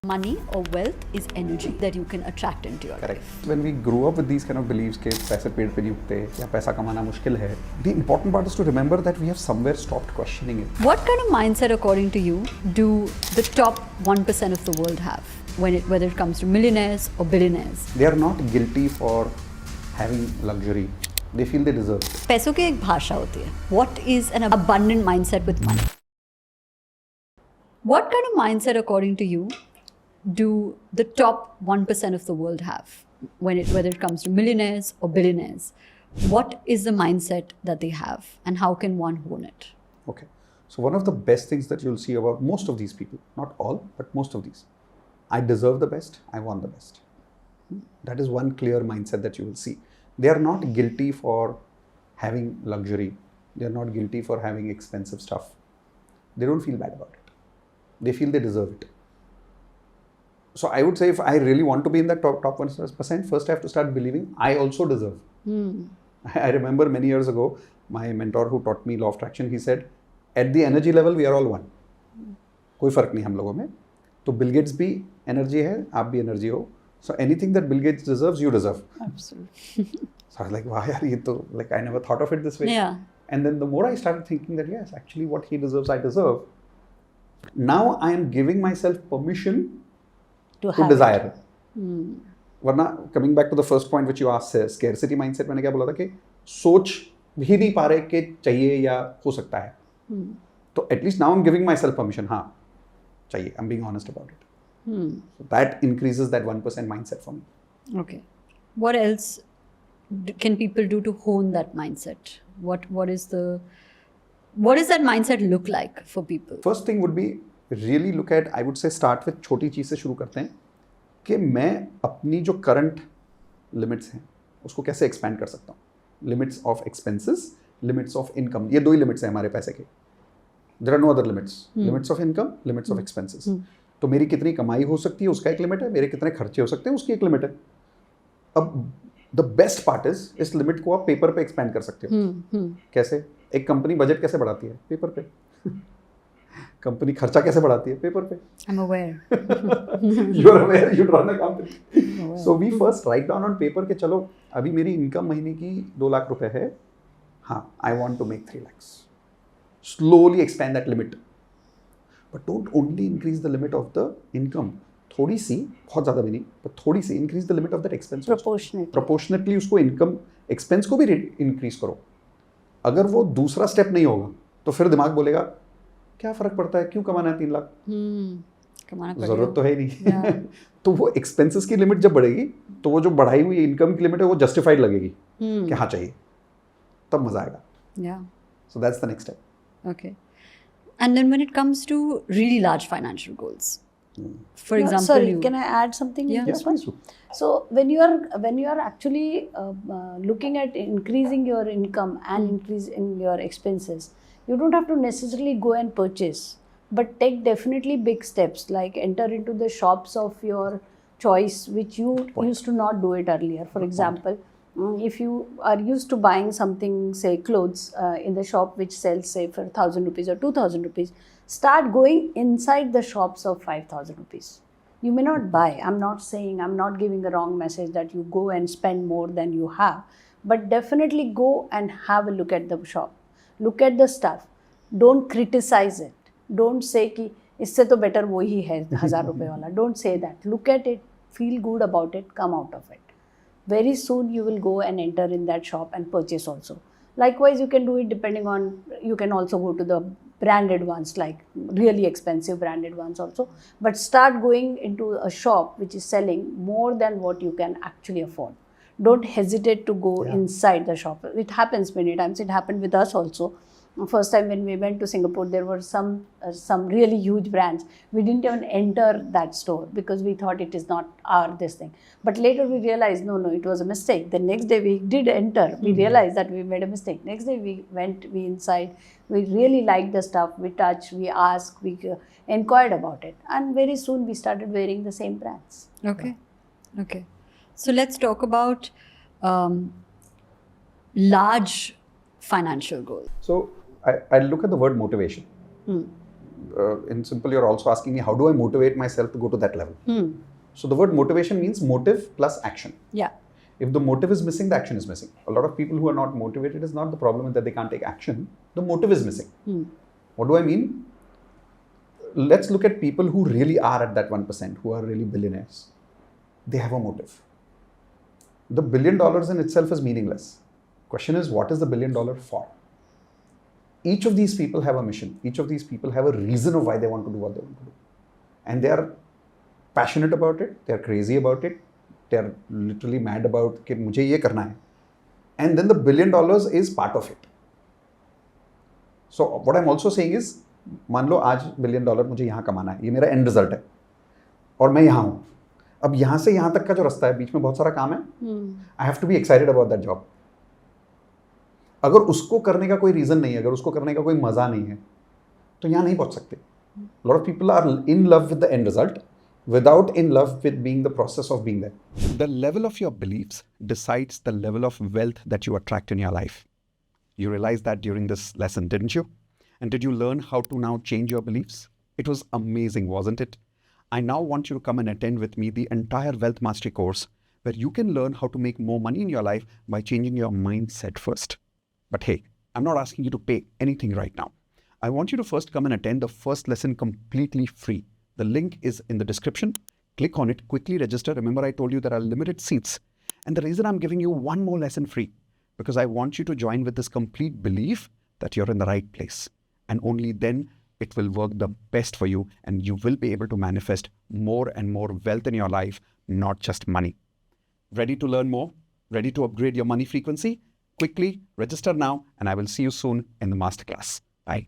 Money or wealth is energy that you can attract into your Correct. life. When we grew up with these kind of beliefs कि पैसे पेड़ पे नहीं उगते या पैसा कमाना मुश्किल है, the important part is to remember that we have somewhere stopped questioning it. What kind of mindset, according to you, do the top 1% of the world have whether it comes to millionaires or billionaires? They are not guilty for having luxury. They feel they deserve it. पैसों की एक भाषा होती है. What is an abundant mindset with money? What kind of mindset, according to you, do the top 1% of the world have whether it comes to millionaires or billionaires? What is the mindset that they have and how can one hone it? Okay. So one of the best things that you'll see about most of these people, not all, but most of these, I deserve the best, I want the best. That is one clear mindset that you will see. They are not guilty for having luxury. They are not guilty for having expensive stuff. They don't feel bad about it. They feel they deserve it. So I would say if I really want to be in that top 1%, first I have to start believing I also deserve. I remember many years ago, my mentor who taught me law of attraction, he said, at the energy level, we are all one. कोई फर्क नहीं हम लोगों में. तो Bill Gates भी energy है, आप भी energy हो. So anything that Bill Gates deserves, you deserve. Absolutely. So I was like, wow, yaar, ye to, like I never thought of it this way. Yeah. And then the more I started thinking that yes, actually what he deserves, I deserve. Now I am giving myself permission to desire it. वरना coming back to the first point which you asked, scarcity mindset, मैंने क्या बोला था कि सोच भी नहीं पा रहे कि चाहिए या हो सकता है. तो at least now I'm giving myself permission. हाँ, चाहिए. I'm being honest about it. So that increases that 1% mindset for me. Okay. What else can people do to hone that mindset? What does that mindset look like for people? First thing would be really look at, I would say start with छोटी चीज़ से शुरू करते हैं कि मैं अपनी जो current limits हैं उसको कैसे expand कर सकता हूँ. Limits of expenses, limits of income. ये दो ही limits हैं हमारे पैसे के. There are no other limits. Limits of income, limits of expenses. तो मेरी कितनी कमाई हो सकती है उसका एक लिमिट है, मेरे कितने खर्चे हो सकते हैं उसकी एक लिमिट है. अब द बेस्ट पार्ट इज इस लिमिट को आप पेपर पे एक्सपेंड कर सकते हो. कैसे? एक कंपनी बजट कैसे बढ़ाती है? पेपर पे. कंपनी खर्चा कैसे बढ़ाती है? पेपर पे. I'm aware. You are aware, you run a company. So we first write down on paper कि चलो अभी मेरी इनकम महीने की 2 लाख रुपए है. हाँ, I want to make 3 lakhs. Slowly expand that limit. But don't only increase the limit of the income. थोड़ी सी, बहुत ज़्यादा भी नहीं, but थोड़ी सी increase the limit of that expense. Proportionately उसको income expense को भी increase करो. अगर वो दूसरा स्टेप नहीं होगा तो फिर दिमाग बोलेगा क्या फर्क पड़ता है, क्यों कमाना है 3 लाख, जरूरत तो है ही नहीं. तो वो एक्सपेंसेस की लिमिट जब बढ़ेगी तो वो जो बढ़ाई हुई इनकम की लिमिट है वो जस्टिफाइड लगेगी कि हाँ चाहिए, तब मजा आएगा. So that's the next step. Okay. And then when it comes to really large financial goals, for example, sorry, can I add something? Yeah. Yes, please do. So when you are actually looking at increasing your income and increasing your expenses, you don't have to necessarily go and purchase, but take definitely big steps like enter into the shops of your choice, which you used to not do it earlier. For example, if you are used to buying something, say clothes in the shop which sells say for 1,000 rupees or 2,000 rupees, start going inside the shops of 5,000 rupees. You may not buy. I'm not giving a wrong message that you go and spend more than you have, but definitely go and have a look at the shop. Look at the stuff. Don't criticize it. Don't say कि इससे तो better वो ही है 1,000 रुपए वाला. Don't say that. Look at it, feel good about it, come out of it. Very soon you will go and enter in that shop and purchase also. Likewise, you can do it depending on, you can also go to the branded ones, like really expensive branded ones also. But start going into a shop which is selling more than what you can actually afford. Don't hesitate to go inside the shop. It happens many times. It happened with us also. First time when we went to Singapore, there were some really huge brands. We didn't even enter that store because we thought it is not this thing. But later we realized, no, it was a mistake. The next day we did enter. We realized that we made a mistake. Next day we went, we inside. We really liked the stuff. We touched, we asked, we inquired about it. And very soon we started wearing the same brands. Okay. So let's talk about large financial goals. So I look at the word motivation. in simple, you're also asking me, how do I motivate myself to go to that level? So the word motivation means motive plus action. Yeah. If the motive is missing, the action is missing. A lot of people who are not motivated is not the problem that they can't take action. The motive is missing. What do I mean? Let's look at people who really are at that 1%, who are really billionaires. They have a motive. The $1 billion in itself is meaningless. Question is, what is the $1 billion for? Each of these people have a mission. Each of these people have a reason of why they want to do what they want to do. And they are passionate about it. They are crazy about it. They are literally mad about कि मुझे ये करना है. And then the $1 billion is part of it. So what I'm also saying is, मान लो आज $1 billion मुझे यहाँ कमाना है. ये मेरा end result है. और मैं यहाँ हूँ. अब यहाँ से यहाँ तक का जो रास्ता है, बीच में बहुत सारा काम है. I have to be excited about that job. अगर उसको करने का कोई रीजन नहीं है, अगर उसको करने का कोई मजा नहीं है, तो यहाँ नहीं पहुंच सकते. A lot of people are in love with the end result without in love with being the process of being there. The level of your beliefs decides the level of wealth that you attract in your life. You realized that during this lesson, didn't you? And did you learn how to now change your beliefs? It was amazing, wasn't it? I now want you to come and attend with me the entire Wealth Mastery course, where you can learn how to make more money in your life by changing your mindset first. But hey, I'm not asking you to pay anything right now. I want you to first come and attend the first lesson completely free. The link is in the description. Click on it, quickly register. Remember, I told you there are limited seats. And the reason I'm giving you one more lesson free, because I want you to join with this complete belief that you're in the right place. And only then it will work the best for you, and you will be able to manifest more and more wealth in your life, not just money. Ready to learn more? Ready to upgrade your money frequency? Quickly register now, and I will see you soon in the masterclass. Bye.